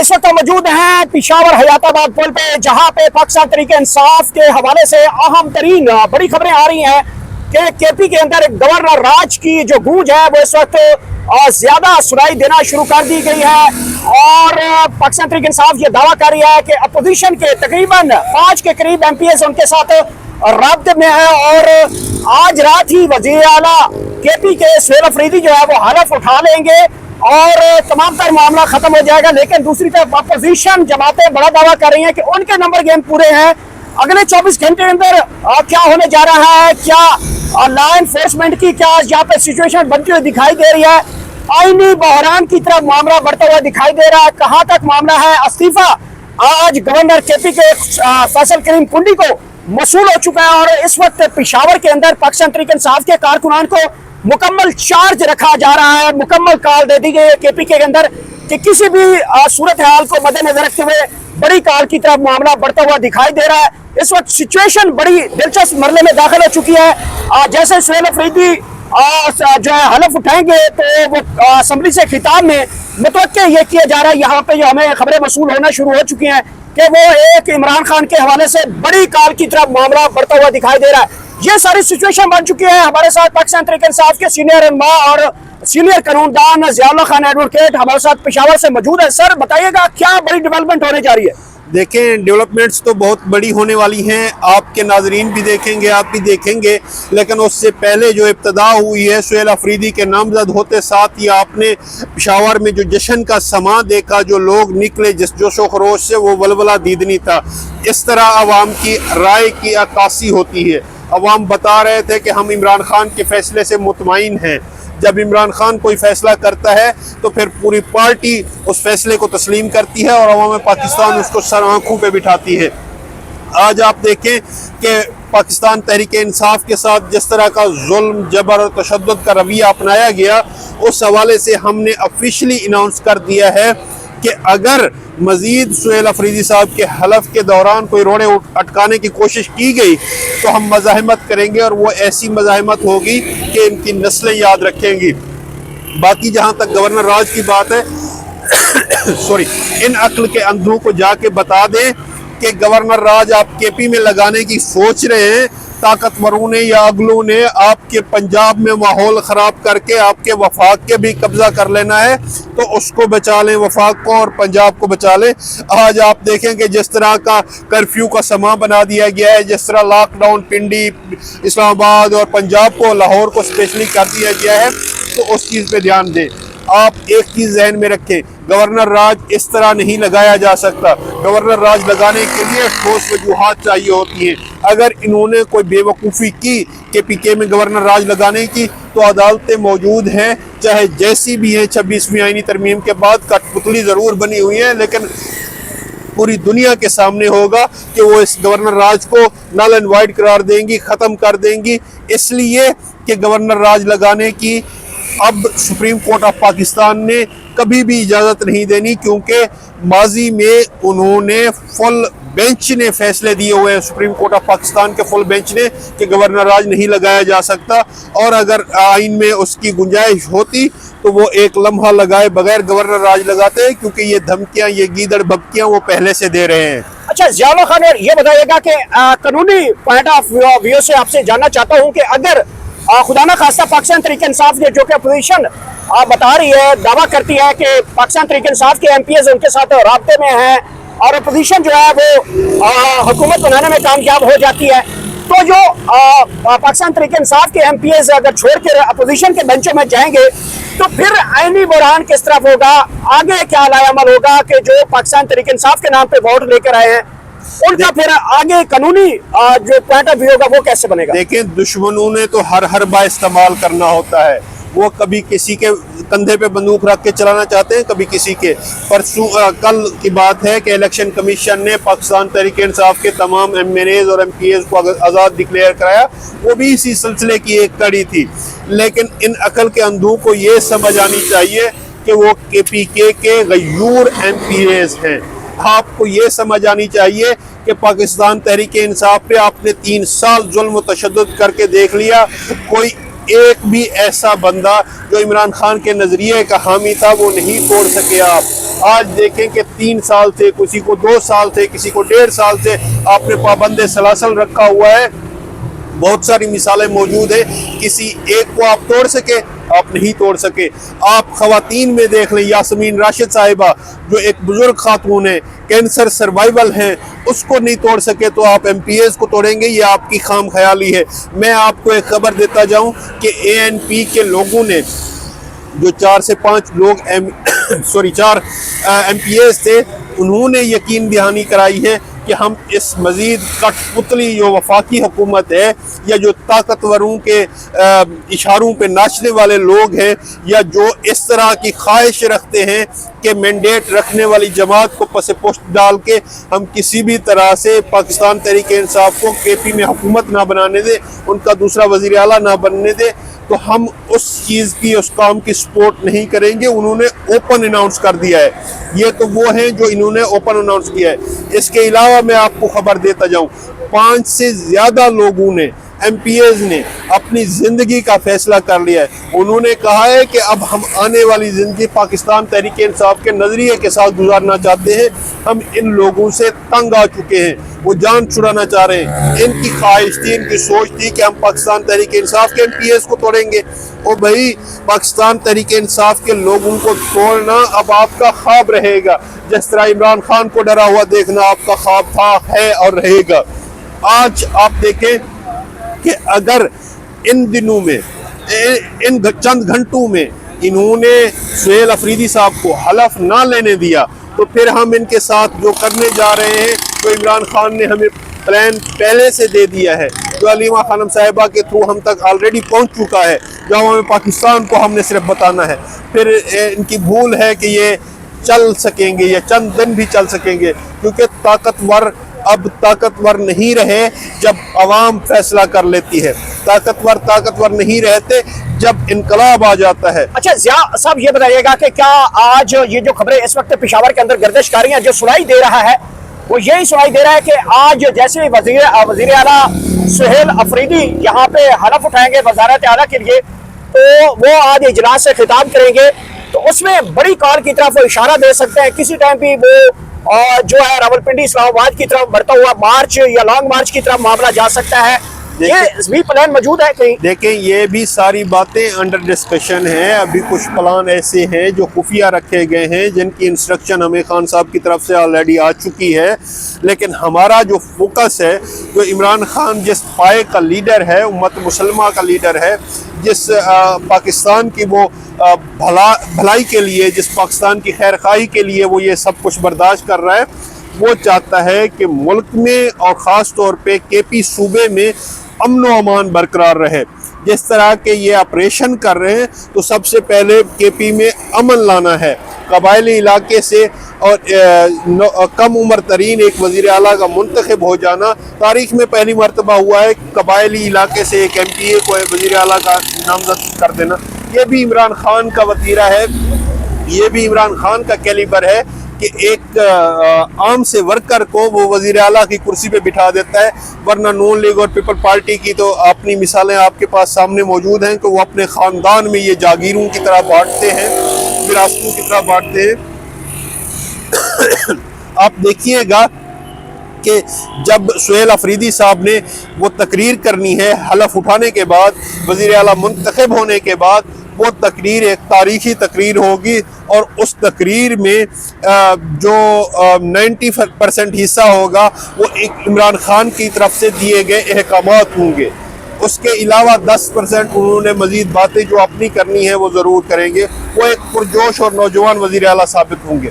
इस वक्त मौजूद हैं पिशावर हयाताबाद पुल पे, जहां पे पाकिस्तान तहरीक इंसाफ के हवाले से अहम तरीन बड़ी खबरें आ रही हैं कि केपी के अंदर गवर्नर राज की जो गूंज है वो इस वक्त ज्यादा सुनाई देना शुरू कर दी गई है। और पाकिस्तान तहरीक इंसाफ ये दावा कर रही है कि अपोजिशन के तकरीबन 5 के करीब MPs उनके साथ राब्ते में है। और आज रात ही वज़ीर आला केपी के सुहेल अफरीदी जो है वो हलफ उठा लेंगे और तमाम तर मामला खत्म हो जाएगा। लेकिन दूसरी तरफ अपोजिशन जमातें बड़ा दावा कर रही हैं कि उनके नंबर गेम पूरे हैं। अगले 24 घंटे के अंदर क्या होने जा रहा है, क्या लॉ एनफोर्समेंट की क्या यहाँ पे सिचुएशन बनती हुई दिखाई दे रही है, आईनी बहरान की तरफ मामला बढ़ता हुआ दिखाई दे रहा है, कहाँ तक मामला है। इस्तीफा आज गवर्नर केपी के फैसल करीम कुंडी को मसूल हो चुका है और इस वक्त पिशावर के अंदर पाकिस्तान तहरीक इंसाफ के कारकुनान को मुकम्मल चार्ज रखा जा रहा है। मुकम्मल कॉल दे दी गई है केपी के अंदर कि किसी भी सूरत हाल को मद्देनजर रखते हुए बड़ी कॉल की तरफ मामला बढ़ता हुआ दिखाई दे रहा है। इस वक्त सिचुएशन बड़ी दिलचस्प मरले में दाखिल हो चुकी है। जैसे सुहेल अफरीदी जो है हलफ उठाएंगे तो वो असम्बली से खिताब में मुतवक्के ये किया जा रहा है, यहाँ पे जो हमें खबरें मसूल होना शुरू हो चुकी हैं कि वो एक इमरान खान के हवाले से बड़ी कॉल की तरफ मामला बढ़ता हुआ दिखाई दे रहा है। ये सारी सिचुएशन बन चुकी है। हमारे साथ पाकिस्तान तहरीक इंसाफ के सीनियर रहनुमा और सीनियर कानूनदान ज़ियाउल्लाह खान एडवोकेट हमारे साथ पेशावर से मौजूद है। सर बताइएगा क्या बड़ी डेवलपमेंट होने जा रही है? देखें, डेवलपमेंट्स तो बहुत बड़ी होने वाली हैं, आपके नाजरीन भी देखेंगे, आप भी देखेंगे। लेकिन उससे पहले जो इब्तदा हुई है सुहेल अफरीदी के नामजद होते साथ ही आपने पेशावर में जो जश्न का समा देखा, जो लोग निकले जिस जोशो खरोश से, वो वलवला दीदनी था। इस तरह आवाम की राय की अक्कासी होती है। अवाम बता रहे थे कि हम इमरान खान के फैसले से मुतमईन हैं। जब इमरान खान कोई फैसला करता है तो फिर पूरी पार्टी उस फैसले को तस्लीम करती है और अवाम पाकिस्तान उसको सर आँखों पे बिठाती है। आज आप देखें कि पाकिस्तान तहरीक इंसाफ के साथ जिस तरह का जुल्म, जबर और तशद्दुद का रवैया अपनाया गया, उस हवाले से हमने ऑफिशियली अनाउंस कर दिया है कि अगर मज़ीद सुहेल अफरीदी साहब के हलफ के दौरान कोई रोड़े अटकाने की कोशिश की गई तो हम मज़ाहमत करेंगे और वो ऐसी मज़ाहमत होगी कि इनकी नस्लें याद रखेंगी। बाकी जहाँ तक गवर्नर राज की बात है सॉरी, इन अक्ल के अंधों को जाके बता दें कि गवर्नर राज आप केपी में लगाने की सोच रहे हैं। ताकतवरों ने या अगलों ने आपके पंजाब में माहौल ख़राब करके आपके वफाक के भी कब्ज़ा कर लेना है, तो उसको बचा लें, वफाक को और पंजाब को बचा लें। आज आप देखें कि जिस तरह का कर्फ्यू का समा बना दिया गया है, जिस तरह लॉकडाउन पिंडी, इस्लामाबाद और पंजाब को, लाहौर को स्पेशली कर दिया गया है, तो उस चीज़ पे ध्यान दें। आप एक चीज़ जहन में रखें, गवर्नर राज इस तरह नहीं लगाया जा सकता। गवर्नर राज लगाने के लिए ठोस वजूहात चाहिए होती हैं। अगर इन्होंने कोई बेवकूफ़ी की कि पीके में गवर्नर राज लगाने की, तो अदालतें मौजूद हैं, चाहे जैसी भी हैं। 26वीं आईनी तरमीम के बाद कठपुतली ज़रूर बनी हुई है, लेकिन पूरी दुनिया के सामने होगा कि वो इस गवर्नर राज को नल एंड वाइड करार देंगी, ख़त्म कर देंगी। इसलिए कि गवर्नर राज लगाने की अब सुप्रीम कोर्ट ऑफ पाकिस्तान ने कभी भी इजाज़त नहीं देनी, क्योंकि माजी में उन्होंने फुल बेंच ने फैसले दिए हुए हैं, सुप्रीम कोर्ट ऑफ पाकिस्तान के फुल बेंच ने, कि गवर्नर राज नहीं लगाया जा सकता। और अगर आइन में उसकी गुंजाइश होती तो वो एक लम्हा लगाए बगैर गवर्नर राज लगाते हैं, क्योंकि ये धमकियां, ये गीदड़ बक्कियां वो पहले से दे रहे हैं। अच्छा ज़ियाउल्लाह खान, ये बताइएगा कि कानूनी पॉइंट ऑफ व्यू से आपसे जानना चाहता हूँ कि अगर खुदा ना खास्ता पाकिस्तान तहरीक इंसाफ ने, जो कि अपोजिशन बता रही है, दावा करती है कि पाकिस्तान तहरीक इंसाफ के MPs उनके साथ राब्ते में हैं और अपोजिशन जो है वो हुकूमत बनाने में कामयाब हो जाती है, तो जो पाकिस्तान तहरीक इंसाफ के MPs अगर छोड़ कर अपोजिशन के बेंचों में जाएंगे तो फिर आईनी बुरहान किस तरफ होगा, आगे क्या लायामल होगा कि जो पाकिस्तान तहरीक इंसाफ के नाम पे वोट लेकर आए हैं उनका फिर आगे कानूनी जो पॉइंट ऑफ व्यू होगा वो कैसे बनेगा? देखें, दुश्मनों ने तो हर हरबा इस्तेमाल करना होता है। वो कभी किसी के कंधे पे बंदूक रख के चलाना चाहते हैं, कभी किसी के। परसों कल की बात है कि इलेक्शन कमीशन ने पाकिस्तान तहरीक इंसाफ के तमाम MNAs और MPs को आज़ाद डिक्लेयर कराया, वो भी इसी सिलसिले की एक कड़ी थी। लेकिन इन अकल के अंधों को ये समझ आनी चाहिए कि वो KPK के गयूर MPs हैं। आपको ये समझ आनी चाहिए कि पाकिस्तान तहरीक इंसाफ पे आपने 3 साल जुल्म तशद्दुद करके देख लिया। कोई एक भी ऐसा बंदा जो इमरान खान के नज़रिए का हामी था वो नहीं तोड़ सके आप। آج دیکھیں کہ 3 سال سے، کسی کو 2 سال سے، کسی کو 1.5 سال سے آپ نے پابند سلاسل رکھا ہوا ہے۔ بہت ساری مثالیں موجود ہیں، کسی ایک کو آپ توڑ سکے، آپ نہیں توڑ سکے۔ آپ خواتین میں دیکھ لیں، یاسمین راشد صاحبہ جو ایک بزرگ خاتون ہے، کینسر سروائیول ہیں، اس کو نہیں توڑ سکے تو آپ ایم پی ایز کو توڑیں گے؟ یہ آپ کی خام خیالی ہے۔ میں آپ کو ایک خبر دیتا جاؤں کہ اے این پی کے لوگوں نے جو 4 سے 5 لوگ 4 ایم پی ایز تھے، انہوں نے یقین دہانی کرائی ہے کہ ہم اس مزید کٹ پتلی جو وفاقی حکومت ہے، یا جو طاقتوروں کے اشاروں پہ ناچنے والے لوگ ہیں، یا جو اس طرح کی خواہش رکھتے ہیں کہ مینڈیٹ رکھنے والی جماعت کو پس پشت ڈال کے ہم کسی بھی طرح سے پاکستان تحریک انصاف کو کے پی میں حکومت نہ بنانے دے، ان کا دوسرا وزیر اعلیٰ نہ بننے دے، تو ہم اس چیز کی، اس کام کی سپورٹ نہیں کریں گے۔ انہوں نے اوپن اناؤنس کر دیا ہے۔ یہ تو وہ ہیں جو انہوں نے اوپن اناؤنس کیا ہے۔ اس کے علاوہ میں آپ کو خبر دیتا جاؤں، 5 سے زیادہ لوگوں نے، ایم پی ایز نے اپنی زندگی کا فیصلہ کر لیا ہے۔ انہوں نے کہا ہے کہ اب ہم آنے والی زندگی پاکستان تحریک انصاف کے نظریے کے ساتھ گزارنا چاہتے ہیں۔ ہم ان لوگوں سے تنگ آ چکے ہیں، وہ جان چھڑانا چاہ رہے ہیں۔ ان کی خواہش تھی، ان کی سوچ تھی کہ ہم پاکستان تحریک انصاف کے ایم پی ایز کو توڑیں گے۔ اور بھائی، پاکستان تحریک انصاف کے لوگوں کو توڑنا اب آپ کا خواب رہے گا، جس طرح عمران خان کو ڈرا ہوا دیکھنا آپ کا خواب تھا، ہے اور رہے گا۔ آج آپ دیکھیں کہ اگر ان دنوں میں، ان چند گھنٹوں میں انہوں نے سہیل افریدی صاحب کو حلف نہ لینے دیا، تو پھر ہم ان کے ساتھ جو کرنے جا رہے ہیں، جو عمران خان نے ہمیں پلان پہلے سے دے دیا ہے، جو علیمہ خانم صاحبہ کے تھرو ہم تک آلریڈی پہنچ چکا ہے، جو ہمیں پاکستان کو ہم نے صرف بتانا ہے، پھر ان کی بھول ہے کہ یہ چل سکیں گے یا چند دن بھی چل سکیں گے، کیونکہ اب طاقتور نہیں رہے جب عوام فیصلہ کر لیتی ہے، طاقتور نہیں رہتے جب انقلاب آ جاتا ہے۔ اچھا ضیاء صاحب، یہ بتائیے گا کہ کیا آج یہ جو خبریں اس وقت پشاور کے اندر گردش کر رہی ہیں، جو سنائی دے رہا ہے وہ یہی سنائی دے رہا ہے کہ آج جیسے وزیر اعلیٰ سہیل افریدی یہاں پہ حلف اٹھائیں گے وزارت اعلیٰ کے لیے، تو وہ آج اجلاس سے خطاب کریں گے، تو اس میں بڑی کار کی طرف وہ اشارہ دے سکتے ہیں، کسی ٹائم بھی وہ جو ہے راولپنڈی اسلام آباد کی طرف بڑھتا ہوا مارچ یا لانگ مارچ کی طرف معاملہ جا سکتا ہے۔ یہ بھی پلان موجود ہے کہیں؟ دیکھیں، یہ بھی ساری باتیں انڈر ڈسکشن ہیں۔ ابھی کچھ پلان ایسے ہیں جو خفیہ رکھے گئے ہیں، جن کی انسٹرکشن ہمیں خان صاحب کی طرف سے آلریڈی آ چکی ہے، لیکن ہمارا جو فوکس ہے، جو عمران خان جس پائے کا لیڈر ہے، امت مسلمہ کا لیڈر ہے، جس پاکستان کی وہ بھلائی کے لیے، جس پاکستان کی خیر خواہی کے لیے وہ یہ سب کچھ برداشت کر رہا ہے، وہ چاہتا ہے کہ ملک میں اور خاص طور پہ کے پی صوبے میں امن و امان برقرار رہے۔ جس طرح کے یہ آپریشن کر رہے ہیں، تو سب سے پہلے کے پی میں امن لانا ہے، قبائلی علاقے سے، اور کم عمر ترین ایک وزیر اعلیٰ کا منتخب ہو جانا تاریخ میں پہلی مرتبہ ہوا ہے۔ قبائلی علاقے سے ایک ایم پی اے کو وزیر اعلیٰ کا نامزد کر دینا، یہ بھی عمران خان کا وتیرہ ہے، یہ بھی عمران خان کا کیلیبر ہے کہ ایک عام سے ورکر کو وہ وزیر اعلیٰ کی کرسی پہ بٹھا دیتا ہے۔ ورنہ نون لیگ اور پیپل پارٹی کی تو اپنی مثالیں آپ کے پاس سامنے موجود ہیں کہ وہ اپنے خاندان میں یہ جاگیروں کی طرح بانٹتے ہیں، وراثتوں کی طرح بانٹتے ہیں۔ آپ دیکھیے گا کہ جب سہیل افریدی صاحب نے وہ تقریر کرنی ہے حلف اٹھانے کے بعد، وزیر اعلیٰ منتخب ہونے کے بعد، وہ تقریر ایک تاریخی تقریر ہوگی، اور اس تقریر میں جو 90% حصہ ہوگا وہ ایک عمران خان کی طرف سے دیے گئے احکامات ہوں گے۔ اس کے علاوہ 10% انہوں نے مزید باتیں جو اپنی کرنی ہے وہ ضرور کریں گے۔ وہ ایک پرجوش اور نوجوان وزیر اعلیٰ ثابت ہوں گے۔